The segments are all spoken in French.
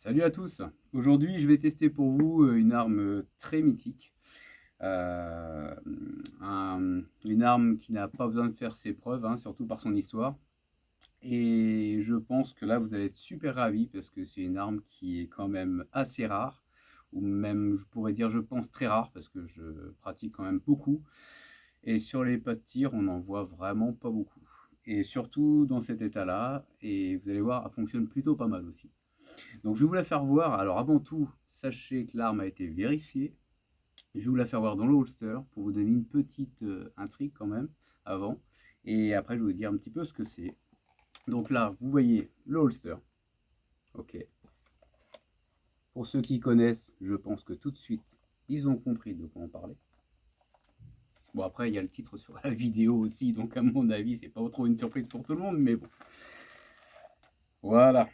Salut à tous. Aujourd'hui, je vais tester pour vous une arme très mythique. Euh, une arme qui n'a pas besoin de faire ses preuves, hein, surtout par son histoire. Et je pense que là, vous allez être super ravis parce que c'est une arme qui est quand même assez rare. Ou même, je pourrais dire, je pense, très rare parce que je pratique quand même beaucoup. Et sur les pas de tir, on n'en voit vraiment pas beaucoup. Et surtout dans cet état-là. Et vous allez voir, elle fonctionne plutôt pas mal aussi. Donc je vais vous la faire voir. Alors avant tout, sachez que l'arme a été vérifiée. Je vais vous la faire voir dans le holster pour vous donner une petite intrigue quand même avant. Et après, je vais vous dire un petit peu ce que c'est. Donc là, vous voyez le holster. Ok. Pour ceux qui connaissent, je pense que tout de suite, ils ont compris de quoi on parlait. Bon, après, il y a le titre sur la vidéo aussi, donc à mon avis, c'est pas trop une surprise pour tout le monde, mais bon. Voilà.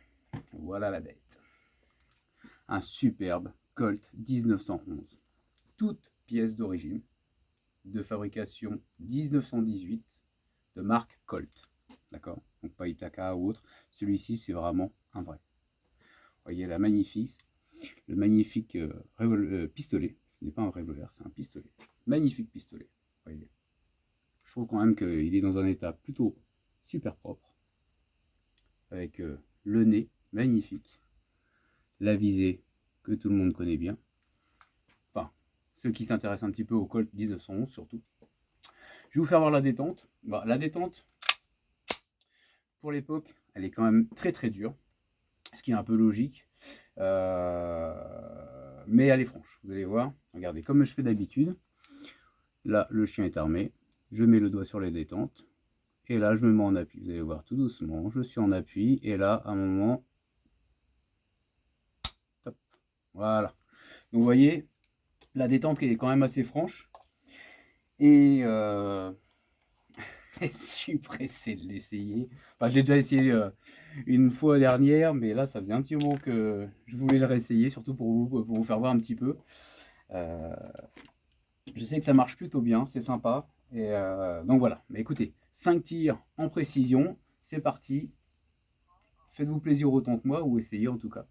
Voilà la bête. Un superbe Colt 1911. Toute pièce d'origine, de fabrication 1918, de marque Colt. D'accord? Donc pas Itaka ou autre. Celui-ci, c'est vraiment un vrai. Vous voyez la magnifique, le magnifique pistolet. Ce n'est pas un revolver, c'est un pistolet. Magnifique pistolet. Vous voyez. Je trouve quand même qu'il est dans un état plutôt super propre. Avec le nez magnifique. La visée que tout le monde connaît bien. Enfin, ceux qui s'intéressent un petit peu au Colt 1911 surtout. Je vais vous faire voir la détente. Bah, la détente, pour l'époque, elle est quand même très très dure, ce qui est un peu logique. Mais elle est franche, vous allez voir. Regardez, comme je fais d'habitude, là le chien est armé, je mets le doigt sur les détentes, et là je me mets en appui. Vous allez voir tout doucement, je suis en appui, et là à un moment, top, voilà. Donc vous voyez, la détente qui est quand même assez franche, et je suis pressé de l'essayer. Enfin, je l'ai déjà essayé une fois dernière, mais là, ça faisait un petit moment que je voulais le réessayer, surtout pour vous faire voir un petit peu. Euh, je sais que ça marche plutôt bien, c'est sympa. Et donc voilà. Mais écoutez, 5 tirs en précision, c'est parti. Faites-vous plaisir autant que moi, ou essayez en tout cas.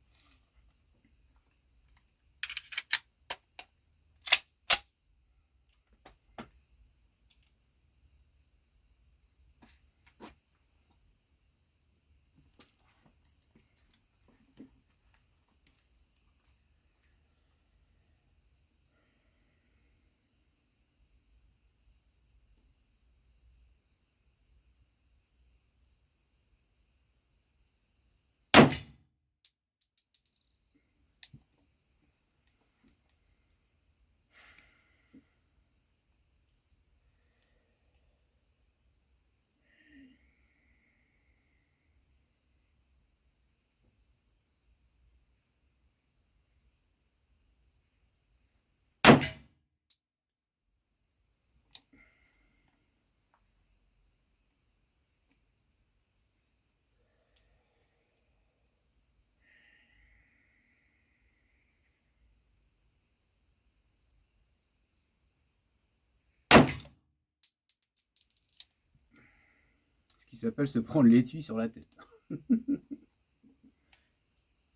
Ce qui s'appelle se prendre l'étui sur la tête.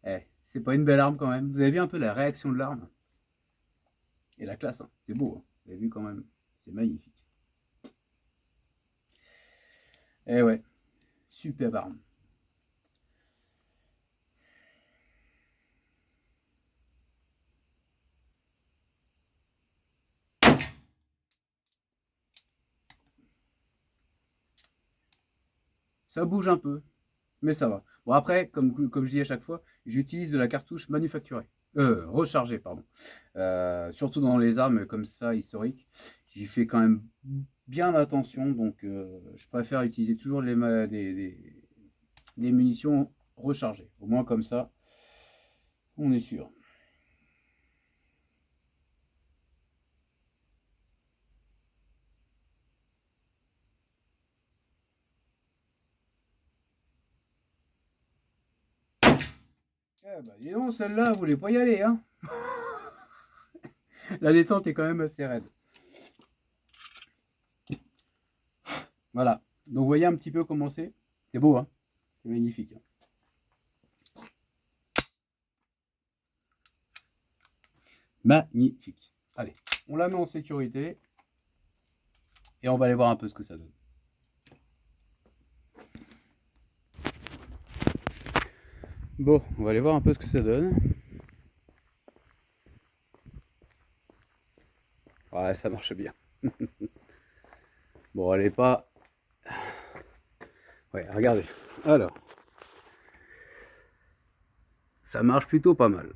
Eh, c'est pas une belle arme quand même. Vous avez vu un peu la réaction de l'arme et la classe, hein. C'est beau, hein. Vous avez vu quand même. C'est magnifique. Eh ouais, superbe arme. Ça bouge un peu, mais ça va. Bon, après, comme je dis à chaque fois, j'utilise de la cartouche manufacturée. Rechargée, pardon. Surtout dans les armes comme ça, historiques. J'y fais quand même bien attention, donc je préfère utiliser toujours des munitions rechargées. Au moins comme ça, on est sûr. Eh bah, dis donc, celle-là, vous voulez pas y aller, hein. La détente est quand même assez raide. Voilà. Donc, vous voyez un petit peu comment c'est. C'est beau, hein. C'est magnifique, hein. magnifique. Allez, on la met en sécurité et on va aller voir un peu ce que ça donne. Bon, on va aller voir un peu ce que ça donne. Ouais, ça marche bien. Bon, elle est pas... Ouais, regardez. Alors, ça marche plutôt pas mal.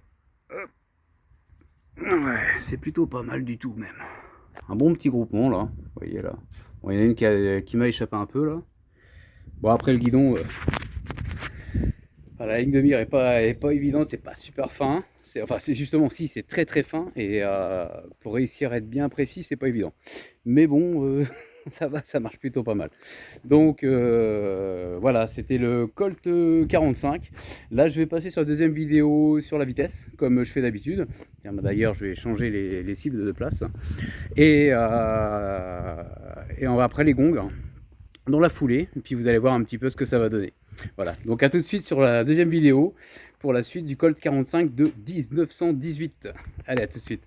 Ouais, c'est plutôt pas mal du tout même. Un bon petit groupement là, vous voyez là. Bon, il y en a une qui m'a échappé un peu là. Bon, après le guidon, la ligne de mire est pas évidente, c'est pas super fin. Enfin, c'est justement, si, c'est très très fin. Et pour réussir à être bien précis, c'est pas évident. Mais bon, ça va, ça marche plutôt pas mal. Donc voilà, c'était le Colt 45. Là, je vais passer sur la deuxième vidéo sur la vitesse, comme je fais d'habitude. D'ailleurs, je vais changer les cibles de place. Et on va après les gongs dans la foulée. Et puis vous allez voir un petit peu ce que ça va donner. Voilà, donc à tout de suite sur la deuxième vidéo pour la suite du Colt 45 de 1918. Allez, à tout de suite.